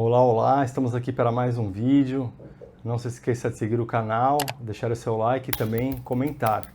Olá, olá, estamos aqui para mais um vídeo. Não se esqueça de seguir o canal, deixar o seu like e também comentar.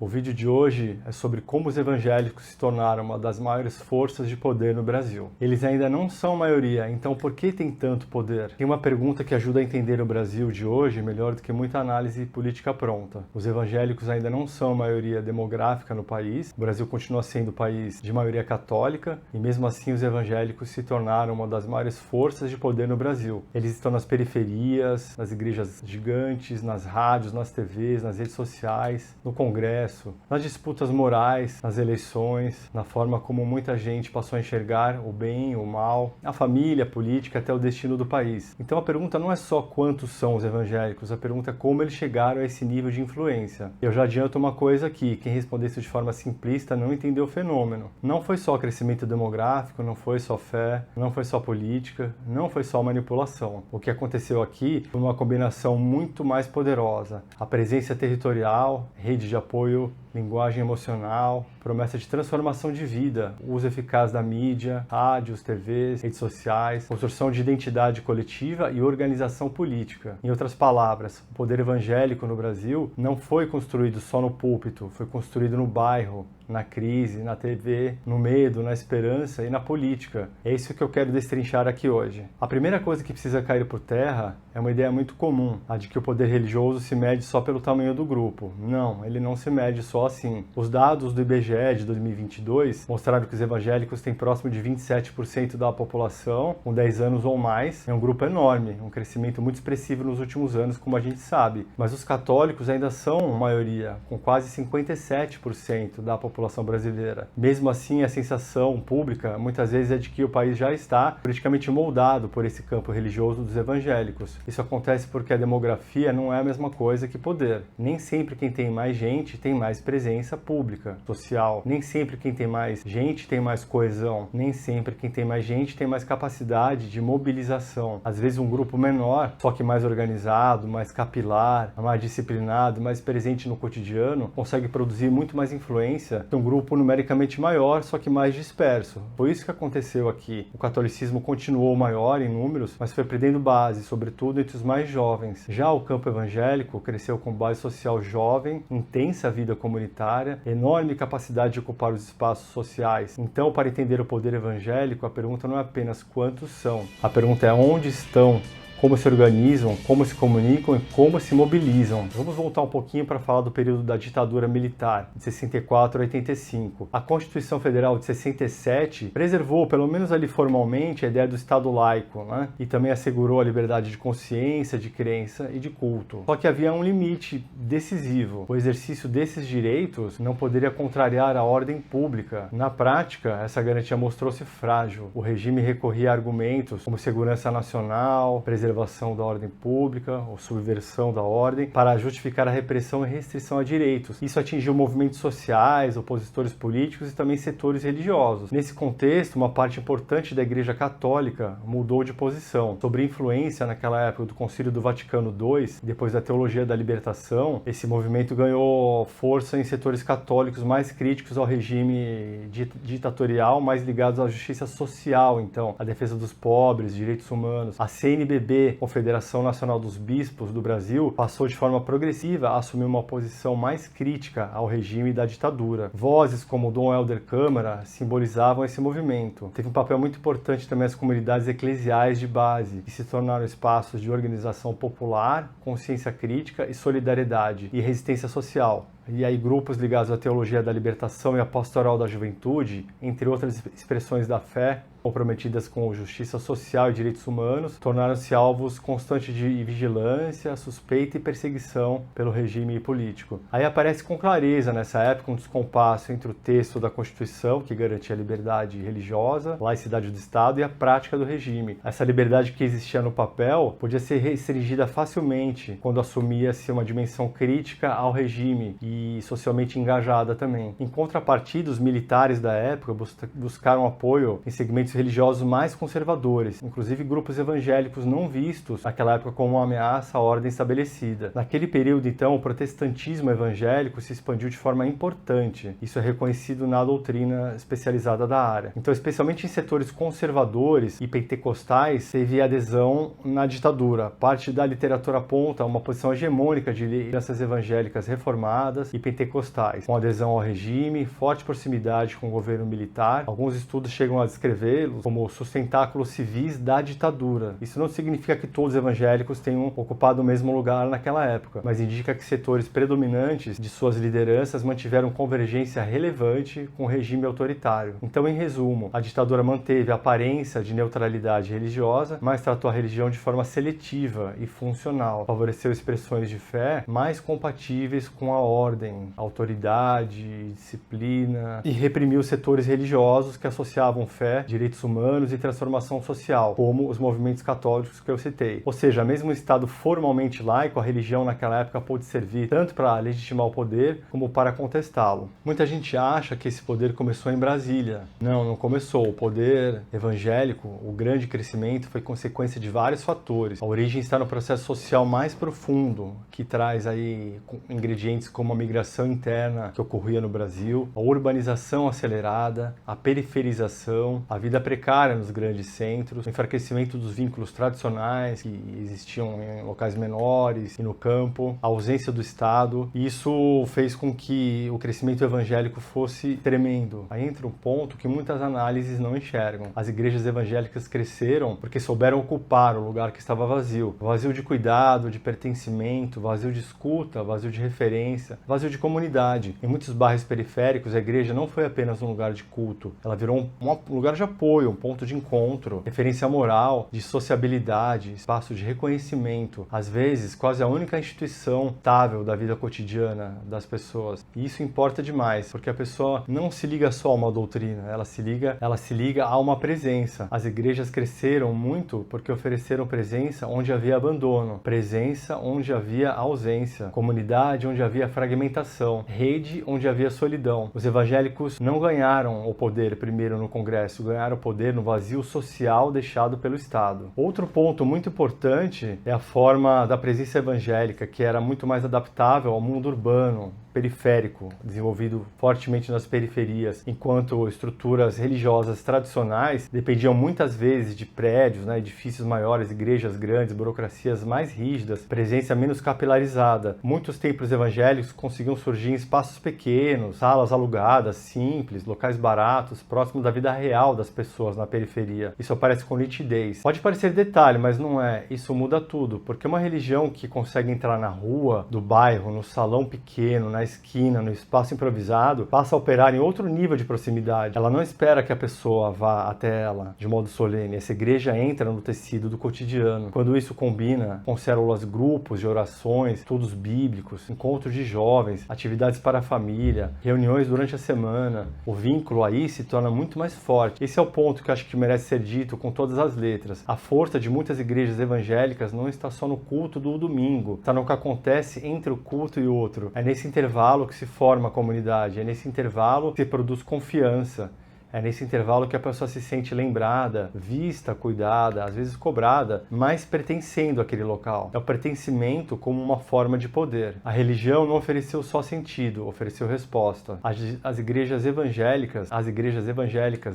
O vídeo de hoje é sobre como os evangélicos se tornaram uma das maiores forças de poder no Brasil. Eles ainda não são maioria, então por que tem tanto poder? Tem uma pergunta que ajuda a entender o Brasil de hoje melhor do que muita análise política pronta. Os evangélicos ainda não são maioria demográfica no país, o Brasil continua sendo um país de maioria católica e mesmo assim os evangélicos se tornaram uma das maiores forças de poder no Brasil. Eles estão nas periferias, nas igrejas gigantes, nas rádios, nas TVs, nas redes sociais, no Congresso, nas disputas morais, nas eleições, na forma como muita gente passou a enxergar o bem, o mal, a família, a política, até o destino do país. Então a pergunta não é só quantos são os evangélicos, a pergunta é como eles chegaram a esse nível de influência. Eu já adianto uma coisa aqui, quem responder isso de forma simplista não entendeu o fenômeno. Não foi só crescimento demográfico, não foi só fé, não foi só política, não foi só manipulação. O que aconteceu aqui foi uma combinação muito mais poderosa. A presença territorial, rede de apoio, linguagem emocional, promessa de transformação de vida, uso eficaz da mídia, rádios, TVs, redes sociais, construção de identidade coletiva e organização política. Em outras palavras, o poder evangélico no Brasil não foi construído só no púlpito, foi construído no bairro, na crise, na TV, no medo, na esperança e na política. É isso que eu quero destrinchar aqui hoje. A primeira coisa que precisa cair por terra é uma ideia muito comum, a de que o poder religioso se mede só pelo tamanho do grupo. Não, ele não se mede só assim. Os dados do IBGE de 2022 mostraram que os evangélicos têm próximo de 27% da população, com 10 anos ou mais. É um grupo enorme, um crescimento muito expressivo nos últimos anos, como a gente sabe. Mas os católicos ainda são maioria, com quase 57% da população brasileira. Mesmo assim, a sensação pública muitas vezes é de que o país já está politicamente moldado por esse campo religioso dos evangélicos. Isso acontece porque a demografia não é a mesma coisa que poder. Nem sempre quem tem mais gente tem mais presença pública, social. Nem sempre quem tem mais gente tem mais coesão. Nem sempre quem tem mais gente tem mais capacidade de mobilização. Às vezes um grupo menor, só que mais organizado, mais capilar, mais disciplinado, mais presente no cotidiano, consegue produzir muito mais influência que um grupo numericamente maior, só que mais disperso. Foi isso que aconteceu aqui. O catolicismo continuou maior em números, mas foi perdendo base, sobretudo entre os mais jovens. Já o campo evangélico cresceu com base social jovem, intensa vida comunitária, enorme capacidade de ocupar os espaços sociais. Então, para entender o poder evangélico, a pergunta não é apenas quantos são, a pergunta é onde estão, como se organizam, como se comunicam e como se mobilizam. Vamos voltar um pouquinho para falar do período da ditadura militar, de 64 a 85. A Constituição Federal de 67 preservou, pelo menos ali formalmente, a ideia do Estado laico, né? E também assegurou a liberdade de consciência, de crença e de culto. Só que havia um limite decisivo. O exercício desses direitos não poderia contrariar a ordem pública. Na prática, essa garantia mostrou-se frágil. O regime recorria a argumentos como segurança nacional, preservação da ordem pública ou subversão da ordem para justificar a repressão e restrição a direitos. Isso atingiu movimentos sociais, opositores políticos e também setores religiosos. Nesse contexto, uma parte importante da Igreja Católica mudou de posição. Sob influência naquela época do Concílio do Vaticano II, depois da Teologia da Libertação, esse movimento ganhou força em setores católicos mais críticos ao regime ditatorial, mais ligados à justiça social, então, à defesa dos pobres, direitos humanos. A CNBB, Confederação Nacional dos Bispos do Brasil, passou de forma progressiva a assumir uma posição mais crítica ao regime da ditadura. Vozes como Dom Helder Câmara simbolizavam esse movimento. Teve um papel muito importante também as comunidades eclesiais de base, que se tornaram espaços de organização popular, consciência crítica e solidariedade e resistência social. E aí grupos ligados à teologia da libertação e à pastoral da juventude, entre outras expressões da fé, comprometidas com justiça social e direitos humanos, tornaram-se alvos constantes de vigilância, suspeita e perseguição pelo regime político. Aí aparece com clareza nessa época um descompasso entre o texto da Constituição, que garantia a liberdade religiosa, laicidade do Estado e a prática do regime. Essa liberdade que existia no papel podia ser restringida facilmente quando assumia-se uma dimensão crítica ao regime e socialmente engajada também. Em contrapartida, os militares da época buscaram apoio em segmentos movimentos religiosos mais conservadores, inclusive grupos evangélicos não vistos naquela época como uma ameaça à ordem estabelecida. Naquele período, então, o protestantismo evangélico se expandiu de forma importante. Isso é reconhecido na doutrina especializada da área. Então, especialmente em setores conservadores e pentecostais, teve adesão na ditadura. Parte da literatura aponta uma posição hegemônica de lideranças evangélicas reformadas e pentecostais, com adesão ao regime, forte proximidade com o governo militar. Alguns estudos chegam a descrevê-los como sustentáculos civis da ditadura. Isso não significa que todos os evangélicos tenham ocupado o mesmo lugar naquela época, mas indica que setores predominantes de suas lideranças mantiveram convergência relevante com o regime autoritário. Então, em resumo, a ditadura manteve a aparência de neutralidade religiosa, mas tratou a religião de forma seletiva e funcional. Favoreceu expressões de fé mais compatíveis com a ordem, autoridade, disciplina, e reprimiu setores religiosos que associavam fé, direitos humanos e transformação social, como os movimentos católicos que eu citei. Ou seja, mesmo em estado formalmente laico, a religião naquela época pôde servir tanto para legitimar o poder como para contestá-lo. Muita gente acha que esse poder começou em Brasília. Não começou. O poder evangélico, o grande crescimento, foi consequência de vários fatores. A origem está no processo social mais profundo, que traz aí ingredientes como a migração interna que ocorria no Brasil, a urbanização acelerada, a periferização, a vida precária nos grandes centros, o enfraquecimento dos vínculos tradicionais que existiam em locais menores e no campo, a ausência do Estado. Isso fez com que o crescimento evangélico fosse tremendo. Aí entra um ponto que muitas análises não enxergam. As igrejas evangélicas cresceram porque souberam ocupar o lugar que estava vazio. Vazio de cuidado, de pertencimento, vazio de escuta, vazio de referência, vazio de comunidade. Em muitos bairros periféricos, a igreja não foi apenas um lugar de culto. Ela virou um lugar de apoio, um ponto de encontro, referência moral, de sociabilidade, espaço de reconhecimento. Às vezes, quase a única instituição estável da vida cotidiana das pessoas. E isso importa demais, porque a pessoa não se liga só a uma doutrina, ela se liga a uma presença. As igrejas cresceram muito porque ofereceram presença onde havia abandono, presença onde havia ausência, comunidade onde havia fragmentação, rede onde havia solidão. Os evangélicos não ganharam o poder primeiro no Congresso, ganharam o poder no vazio social deixado pelo Estado. Outro ponto muito importante é a forma da presença evangélica, que era muito mais adaptável ao mundo urbano, periférico, desenvolvido fortemente nas periferias, enquanto estruturas religiosas tradicionais dependiam muitas vezes de prédios, edifícios maiores, igrejas grandes, burocracias mais rígidas, presença menos capilarizada. Muitos templos evangélicos conseguiam surgir em espaços pequenos, salas alugadas, simples, locais baratos, próximos da vida real das pessoas na periferia. Isso aparece com nitidez. Pode parecer detalhe, mas não é. Isso muda tudo, porque uma religião que consegue entrar na rua do bairro, no salão pequeno, na esquina, no espaço improvisado, passa a operar em outro nível de proximidade. Ela não espera que a pessoa vá até ela de modo solene. Essa igreja entra no tecido do cotidiano. Quando isso combina com células, grupos de orações, estudos bíblicos, encontros de jovens, atividades para a família, reuniões durante a semana, o vínculo aí se torna muito mais forte. Esse é o ponto que eu acho que merece ser dito com todas as letras. A força de muitas igrejas evangélicas não está só no culto do domingo, está no que acontece entre o culto e outro. É nesse intervalo que se forma a comunidade, é nesse intervalo que se produz confiança. É nesse intervalo que a pessoa se sente lembrada, vista, cuidada, às vezes cobrada, mas pertencendo àquele local. É o pertencimento como uma forma de poder. A religião não ofereceu só sentido, ofereceu resposta. As igrejas evangélicas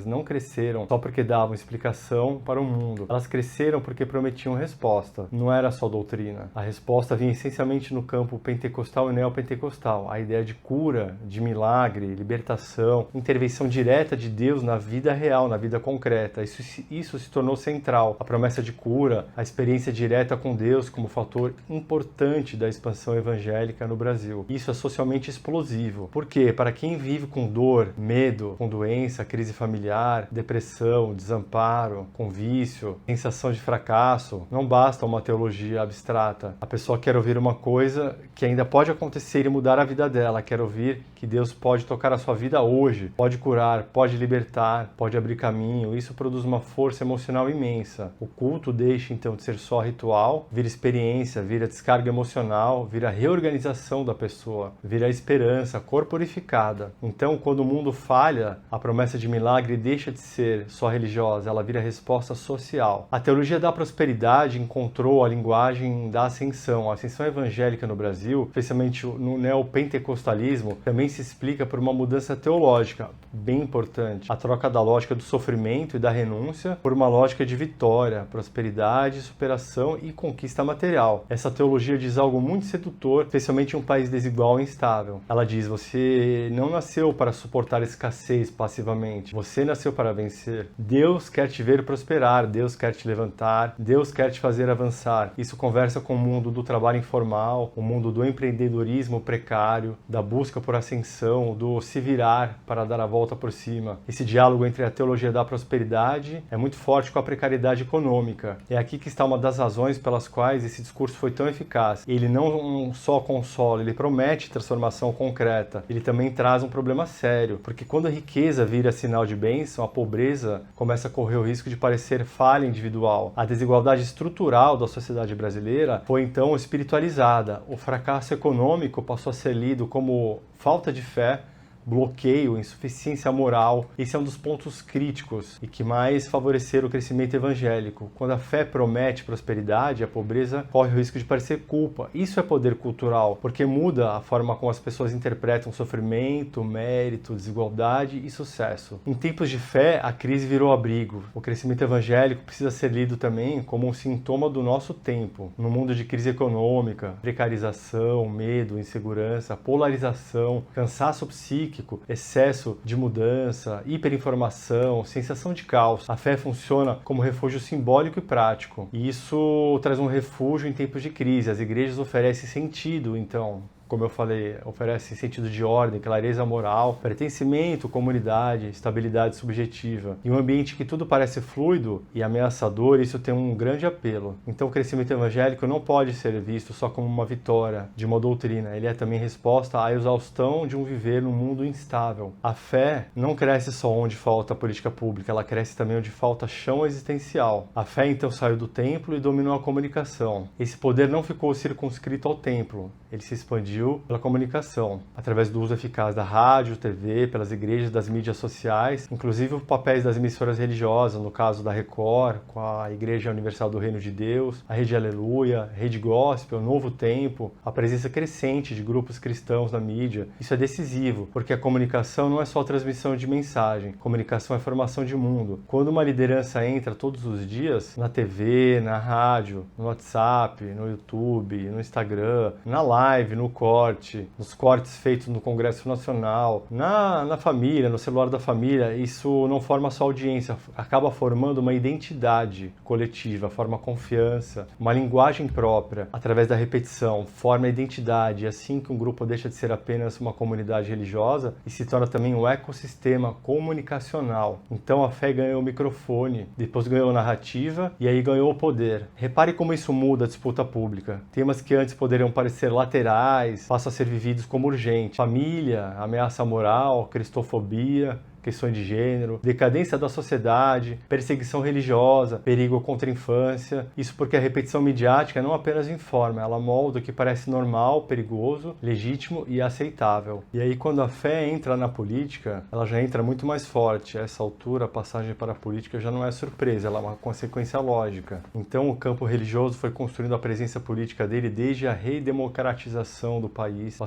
não cresceram só porque davam explicação para o mundo. Elas cresceram porque prometiam resposta. Não era só doutrina. A resposta vinha essencialmente no campo pentecostal e neopentecostal. A ideia de cura, de milagre, libertação, intervenção direta de Deus na vida real, na vida concreta. Isso se tornou central. A promessa de cura, a experiência direta com Deus como fator importante da expansão evangélica no Brasil. Isso é socialmente explosivo. Por quê? Para quem vive com dor, medo, com doença, crise familiar, depressão, desamparo, com vício, sensação de fracasso, não basta uma teologia abstrata. A pessoa quer ouvir uma coisa que ainda pode acontecer e mudar a vida dela. Quer ouvir que Deus pode tocar a sua vida hoje, pode curar, pode libertar, pode abrir caminho. Isso produz uma força emocional imensa. O culto deixa então de ser só ritual, vira experiência, vira descarga emocional, vira reorganização da pessoa, vira esperança corporificada. Então, quando o mundo falha, a promessa de milagre deixa de ser só religiosa, ela vira resposta social. A teologia da prosperidade encontrou a linguagem da ascensão. A ascensão evangélica no Brasil, especialmente no neopentecostalismo, também se explica por uma mudança teológica bem importante. A troca da lógica do sofrimento e da renúncia por uma lógica de vitória, prosperidade, superação e conquista material. Essa teologia diz algo muito sedutor, especialmente em um país desigual e instável. Ela diz: você não nasceu para suportar escassez passivamente, você nasceu para vencer. Deus quer te ver prosperar, Deus quer te levantar, Deus quer te fazer avançar. Isso conversa com o mundo do trabalho informal, o mundo do empreendedorismo precário, da busca por ascensão, do se virar para dar a volta por cima. Esse diálogo entre a teologia da prosperidade é muito forte com a precariedade econômica. É aqui que está uma das razões pelas quais esse discurso foi tão eficaz. Ele não só consola, ele promete transformação concreta. Ele também traz um problema sério, porque quando a riqueza vira sinal de bênção, a pobreza começa a correr o risco de parecer falha individual. A desigualdade estrutural da sociedade brasileira foi então espiritualizada. O fracasso econômico passou a ser lido como falta de fé, bloqueio, insuficiência moral. Esse é um dos pontos críticos e que mais favoreceram o crescimento evangélico. Quando a fé promete prosperidade, a pobreza corre o risco de parecer culpa. Isso é poder cultural, porque muda a forma como as pessoas interpretam sofrimento, mérito, desigualdade e sucesso. Em tempos de fé, a crise virou abrigo. O crescimento evangélico precisa ser lido também como um sintoma do nosso tempo. No mundo de crise econômica, precarização, medo, insegurança, polarização, cansaço psíquico, excesso de mudança, hiperinformação, sensação de caos. A fé funciona como refúgio simbólico e prático. E isso traz um refúgio em tempos de crise. As igrejas oferecem sentido, então, como eu falei, oferece sentido de ordem, clareza moral, pertencimento, comunidade, estabilidade subjetiva. Em um ambiente que tudo parece fluido e ameaçador, isso tem um grande apelo. Então o crescimento evangélico não pode ser visto só como uma vitória de uma doutrina, ele é também resposta à exaustão de um viver num mundo instável. A fé não cresce só onde falta política pública, ela cresce também onde falta chão existencial. A fé então saiu do templo e dominou a comunicação. Esse poder não ficou circunscrito ao templo, ele se expandiu pela comunicação, através do uso eficaz da rádio, TV, pelas igrejas, das mídias sociais, inclusive os papéis das emissoras religiosas, no caso da Record, com a Igreja Universal do Reino de Deus, a Rede Aleluia, Rede Gospel, Novo Tempo, a presença crescente de grupos cristãos na mídia. Isso é decisivo, porque a comunicação não é só transmissão de mensagem, comunicação é formação de mundo. Quando uma liderança entra todos os dias na TV, na rádio, no WhatsApp, no YouTube, no Instagram, na live, no nos cortes feitos no Congresso Nacional, na família, no celular da família, isso não forma só audiência, acaba formando uma identidade coletiva, forma confiança, uma linguagem própria, através da repetição, forma identidade, e assim que um grupo deixa de ser apenas uma comunidade religiosa e se torna também um ecossistema comunicacional. Então a fé ganhou o microfone, depois ganhou narrativa e aí ganhou o poder. Repare como isso muda a disputa pública. Temas que antes poderiam parecer laterais passam a ser vividos como urgentes. Família, ameaça moral, cristofobia, questões de gênero, decadência da sociedade, perseguição religiosa, perigo contra a infância. Isso porque a repetição midiática não apenas informa, ela molda o que parece normal, perigoso, legítimo e aceitável. E aí quando a fé entra na política, ela já entra muito mais forte. A essa altura, a passagem para a política já não é surpresa, ela é uma consequência lógica. Então o campo religioso foi construindo a presença política dele desde a redemocratização do país,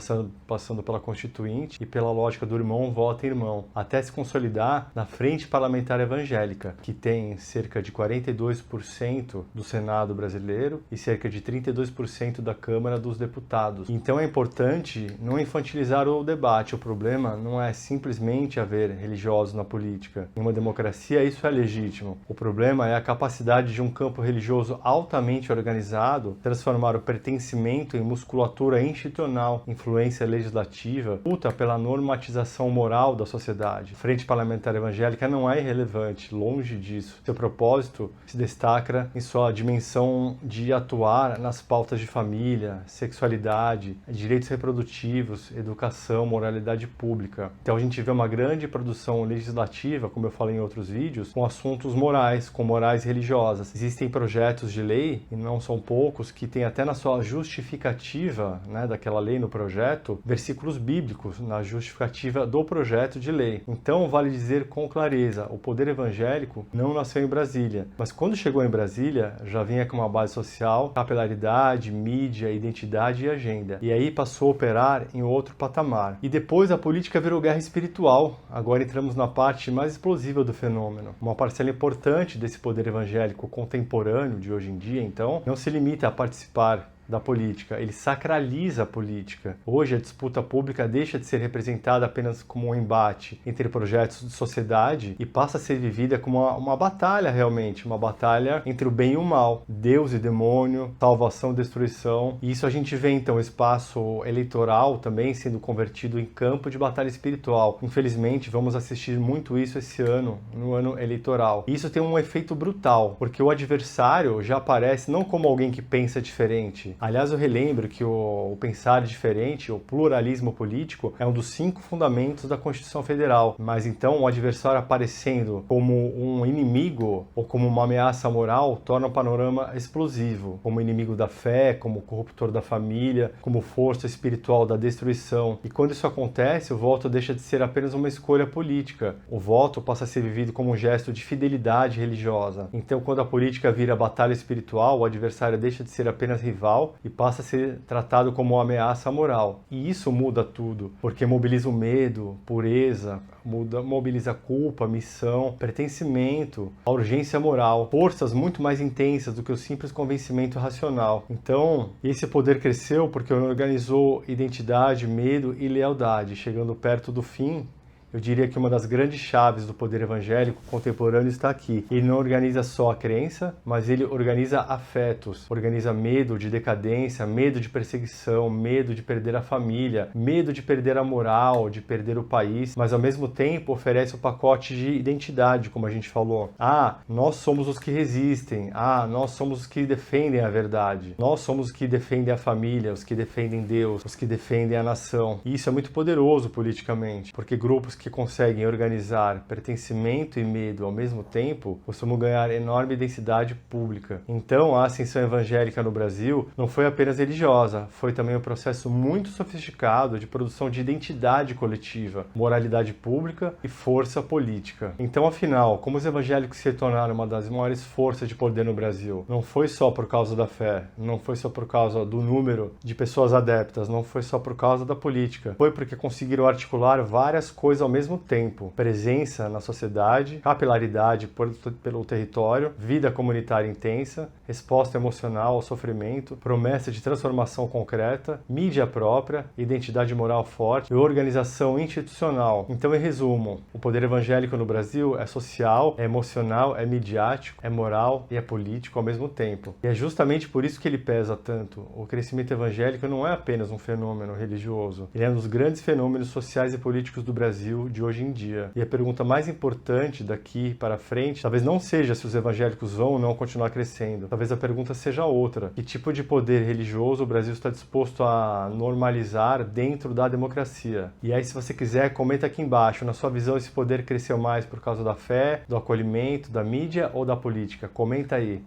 passando pela Constituinte e pela lógica do irmão vota irmão, até se consolidar na Frente Parlamentar Evangélica, que tem cerca de 42% do Senado brasileiro e cerca de 32% da Câmara dos Deputados. Então é importante não infantilizar o debate. O problema não é simplesmente haver religiosos na política. Em uma democracia isso é legítimo. O problema é a capacidade de um campo religioso altamente organizado transformar o pertencimento em musculatura institucional, influência legislativa, luta pela normatização moral da sociedade. Frente Frente Parlamentar Evangélica não é irrelevante, longe disso. Seu propósito se destaca em sua dimensão de atuar nas pautas de família, sexualidade, direitos reprodutivos, educação, moralidade pública. Então a gente vê uma grande produção legislativa, como eu falei em outros vídeos, com assuntos morais, com morais religiosas. Existem projetos de lei, e não são poucos, que tem até na sua justificativa, né, daquela lei no projeto, versículos bíblicos na justificativa do projeto de lei. Então, vale dizer com clareza, o poder evangélico não nasceu em Brasília, mas quando chegou em Brasília, já vinha com uma base social, capilaridade, mídia, identidade e agenda. E aí passou a operar em outro patamar. E depois a política virou guerra espiritual. Agora entramos na parte mais explosiva do fenômeno. Uma parcela importante desse poder evangélico contemporâneo de hoje em dia, então, não se limita a participar da política, ele sacraliza a política. Hoje a disputa pública deixa de ser representada apenas como um embate entre projetos de sociedade e passa a ser vivida como uma batalha realmente, uma batalha entre o bem e o mal, Deus e demônio, salvação e destruição. E isso a gente vê então o espaço eleitoral também sendo convertido em campo de batalha espiritual. Infelizmente vamos assistir muito isso esse ano, no ano eleitoral. E isso tem um efeito brutal, porque o adversário já aparece não como alguém que pensa diferente. Aliás, eu relembro que o pensar diferente, o pluralismo político, é um dos 5 fundamentos da Constituição Federal. Mas então o adversário aparecendo como um inimigo ou como uma ameaça moral torna o panorama explosivo, como inimigo da fé, como corruptor da família, como força espiritual da destruição. E quando isso acontece, o voto deixa de ser apenas uma escolha política. O voto passa a ser vivido como um gesto de fidelidade religiosa. Então, quando a política vira batalha espiritual, o adversário deixa de ser apenas rival e passa a ser tratado como uma ameaça moral. E isso muda tudo, porque mobiliza o medo, pureza, mobiliza a culpa, missão, pertencimento, a urgência moral, forças muito mais intensas do que o simples convencimento racional. Então, esse poder cresceu porque organizou identidade, medo e lealdade, chegando perto do fim. Eu diria que uma das grandes chaves do poder evangélico contemporâneo está aqui. Ele não organiza só a crença, mas ele organiza afetos, organiza medo de decadência, medo de perseguição, medo de perder a família, medo de perder a moral, de perder o país, mas ao mesmo tempo oferece o pacote de identidade, como a gente falou. Ah, nós somos os que resistem. Ah, nós somos os que defendem a verdade. Nós somos os que defendem a família, os que defendem Deus, os que defendem a nação. E isso é muito poderoso politicamente, porque grupos que conseguem organizar pertencimento e medo ao mesmo tempo costumam ganhar enorme densidade pública. Então, a ascensão evangélica no Brasil não foi apenas religiosa, foi também um processo muito sofisticado de produção de identidade coletiva, moralidade pública e força política. Então, afinal, como os evangélicos se tornaram uma das maiores forças de poder no Brasil? Não foi só por causa da fé, não foi só por causa do número de pessoas adeptas, não foi só por causa da política, foi porque conseguiram articular várias coisas ao mesmo tempo: presença na sociedade, capilaridade pelo território, vida comunitária intensa, resposta emocional ao sofrimento, promessa de transformação concreta, mídia própria, identidade moral forte e organização institucional. Então, em resumo, o poder evangélico no Brasil é social, é emocional, é midiático, é moral e é político ao mesmo tempo. E é justamente por isso que ele pesa tanto. O crescimento evangélico não é apenas um fenômeno religioso, ele é um dos grandes fenômenos sociais e políticos do Brasil de hoje em dia. E a pergunta mais importante daqui para frente talvez não seja se os evangélicos vão ou não continuar crescendo. Talvez a pergunta seja outra: que tipo de poder religioso o Brasil está disposto a normalizar dentro da democracia? E aí, se você quiser, comenta aqui embaixo. Na sua visão, esse poder cresceu mais por causa da fé, do acolhimento, da mídia ou da política? Comenta aí.